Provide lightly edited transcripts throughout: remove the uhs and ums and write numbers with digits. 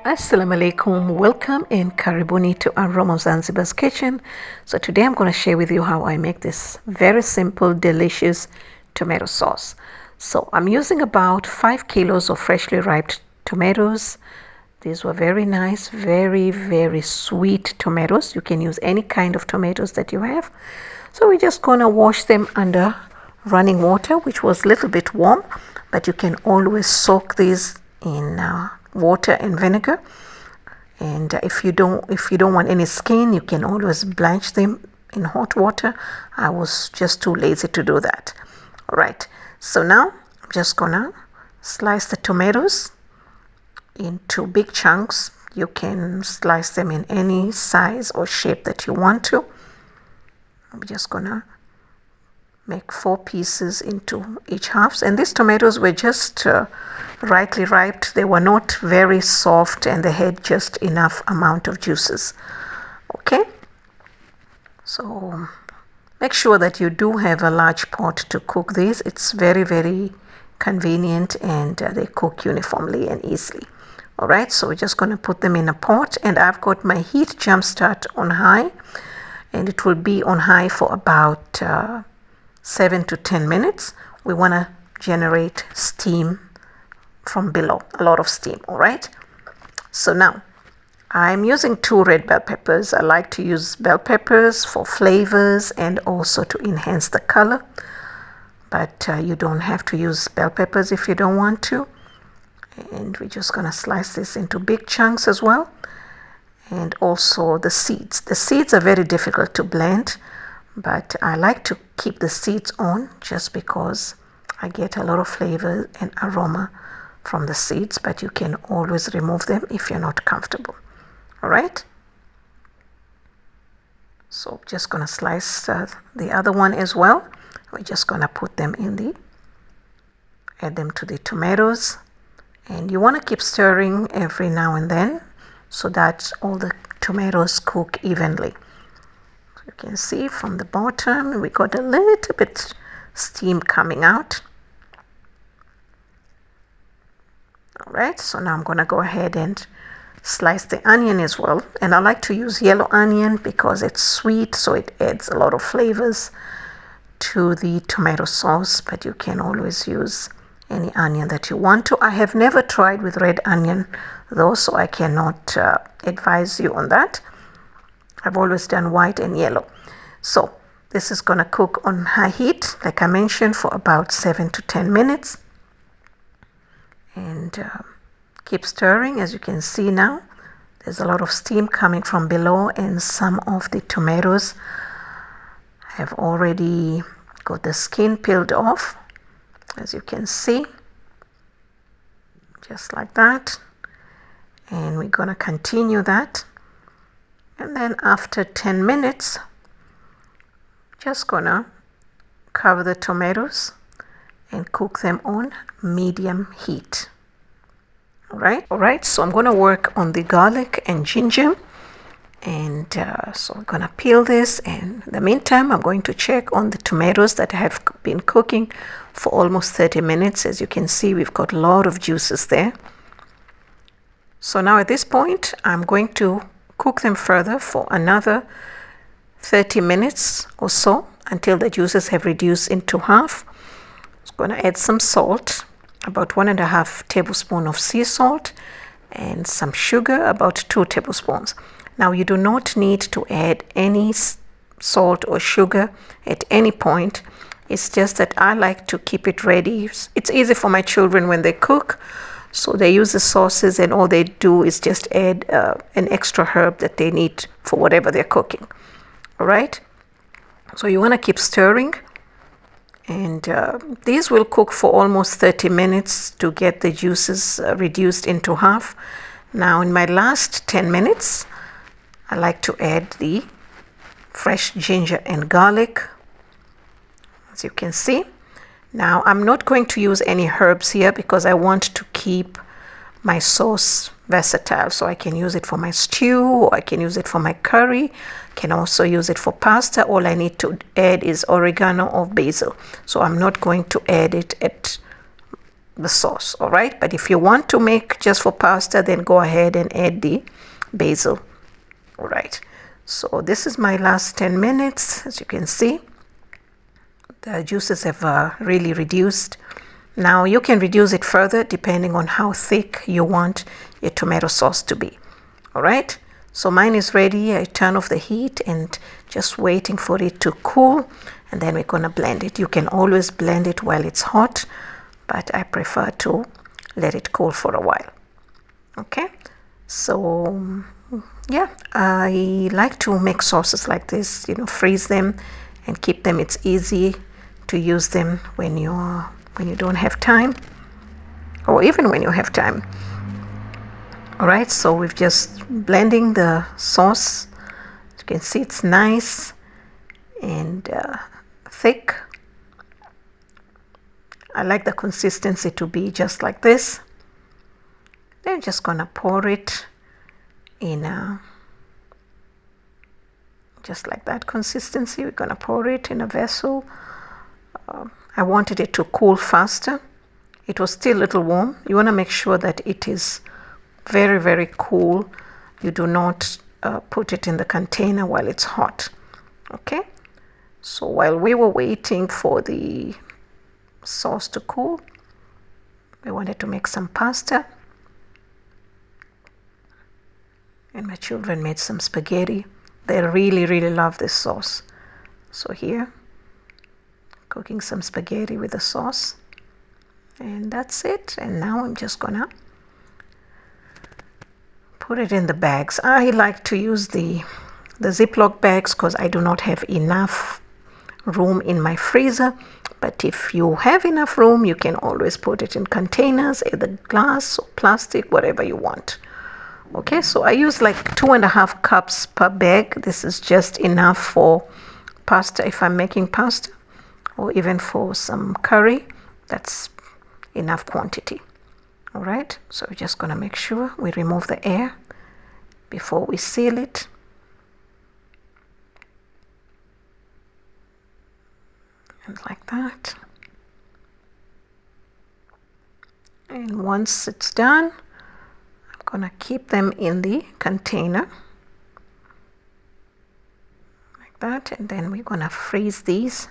Assalamu alaikum, welcome and karibuni to Aroma Zanzibar's kitchen. So today I'm going to share with you how I make this very simple, delicious tomato sauce. So I'm using about 5 kilos of freshly ripe tomatoes. These were very nice, very sweet tomatoes. You can use any kind of tomatoes that you have. So we're just going to wash them under running water, which was a little bit warm, but you can always soak these in water and vinegar. And if you don't want any skin, you can always blanch them in hot water. I was just too lazy to do that. All right, so now I'm just gonna slice the tomatoes into big chunks. You can slice them in any size or shape that you want to. I'm just gonna make 4 pieces into each half, and these tomatoes were just rightly ripe. They were not very soft and they had just enough amount of juices. Okay, so make sure that you do have a large pot to cook these. It's very convenient, and they cook uniformly and easily. All right, so we're just going to put them in a pot, and I've got my heat jump start on high, and it will be on high for about 7 to 10 minutes. We want to generate steam from below, a lot of steam. All right, so now I'm using 2 red bell peppers. I like to use bell peppers for flavors and also to enhance the color, but you don't have to use bell peppers if you don't want to. And we're just going to slice this into big chunks as well. And also the seeds are very difficult to blend, but I like to keep the seeds on just because I get a lot of flavor and aroma from the seeds, but you can always remove them if you're not comfortable. All right, so just gonna slice the other one as well. We're just gonna put them add them to the tomatoes, and you want to keep stirring every now and then so that all the tomatoes cook evenly. You can see from the bottom we got a little bit steam coming out. All right, so now I'm going to go ahead and slice the onion as well, and I like to use yellow onion because it's sweet, so it adds a lot of flavors to the tomato sauce, but you can always use any onion that you want to. I have never tried with red onion though, so I cannot advise you on that. I've always done white and yellow. So this is going to cook on high heat, like I mentioned, for about 7 to 10 minutes. And keep stirring. As you can see now, there's a lot of steam coming from below, and some of the tomatoes have already got the skin peeled off, as you can see, just like that. And we're going to continue that. And then after 10 minutes, just gonna cover the tomatoes and cook them on medium heat. All right, so I'm gonna work on the garlic and ginger, and so I'm gonna peel this, and in the meantime I'm going to check on the tomatoes that have been cooking for almost 30 minutes. As you can see, we've got a lot of juices there. So now at this point I'm going to cook them further for another 30 minutes or so until the juices have reduced into half. I'm going to add some salt, about 1.5 tablespoons of sea salt, and some sugar, about 2 tablespoons. Now you do not need to add any salt or sugar at any point. It's just that I like to keep it ready. It's easy for my children when they cook, so they use the sauces and all they do is just add an extra herb that they need for whatever they're cooking. All right, so you want to keep stirring, and these will cook for almost 30 minutes to get the juices reduced into half. Now in my last 10 minutes, I like to add the fresh ginger and garlic, as you can see. Now I'm not going to use any herbs here because I want to keep my sauce versatile, so I can use it for my stew, or I can use it for my curry, can also use it for pasta. All I need to add is oregano or basil, so I'm not going to add it at the sauce. All right, but if you want to make just for pasta, then go ahead and add the basil. All right, so this is my last 10 minutes. As you can see, the juices have really reduced. Now you can reduce it further depending on how thick you want your tomato sauce to be. All right, so mine is ready. I turn off the heat and just waiting for it to cool, and then we're gonna blend it. You can always blend it while it's hot, but I prefer to let it cool for a while. Okay, so yeah, I like to make sauces like this, freeze them and keep them. It's easy to use them when you don't have time, or even when you have time. All right, so we've just blending the sauce. As you can see, it's nice and thick. I like the consistency to be just like this. Then just gonna pour it in just like that consistency. We're gonna pour it in a vessel. I wanted it to cool faster. It was still a little warm. You want to make sure that it is very, very cool. You do not put it in the container while it's hot. Okay, so while we were waiting for the sauce to cool, we wanted to make some pasta, and my children made some spaghetti. They really, really love this sauce. So here, cooking some spaghetti with the sauce, and that's it. And now I'm just gonna put it in the bags. I like to use the Ziploc bags because I do not have enough room in my freezer. But if you have enough room, you can always put it in containers, either glass or plastic, whatever you want. Okay, so I use like 2.5 cups per bag. This is just enough for pasta if I'm making pasta, or even for some curry. That's enough quantity. All right, so we're just gonna make sure we remove the air before we seal it. And like that. And once it's done, I'm gonna keep them in the container like that, and then we're gonna freeze these.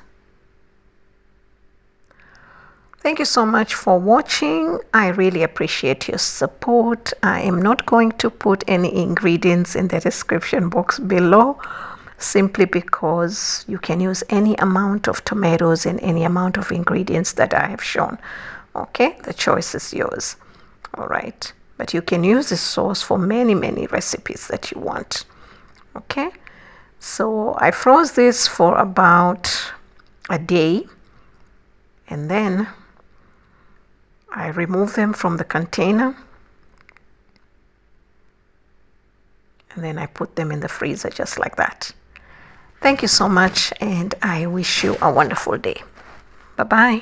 Thank you so much for watching. I really appreciate your support. I am not going to put any ingredients in the description box below, simply because you can use any amount of tomatoes and any amount of ingredients that I have shown. Okay, the choice is yours. All right, but you can use this sauce for many, many recipes that you want. Okay, so I froze this for about a day, and then I remove them from the container, and then I put them in the freezer just like that. Thank you so much, and I wish you a wonderful day. Bye-bye.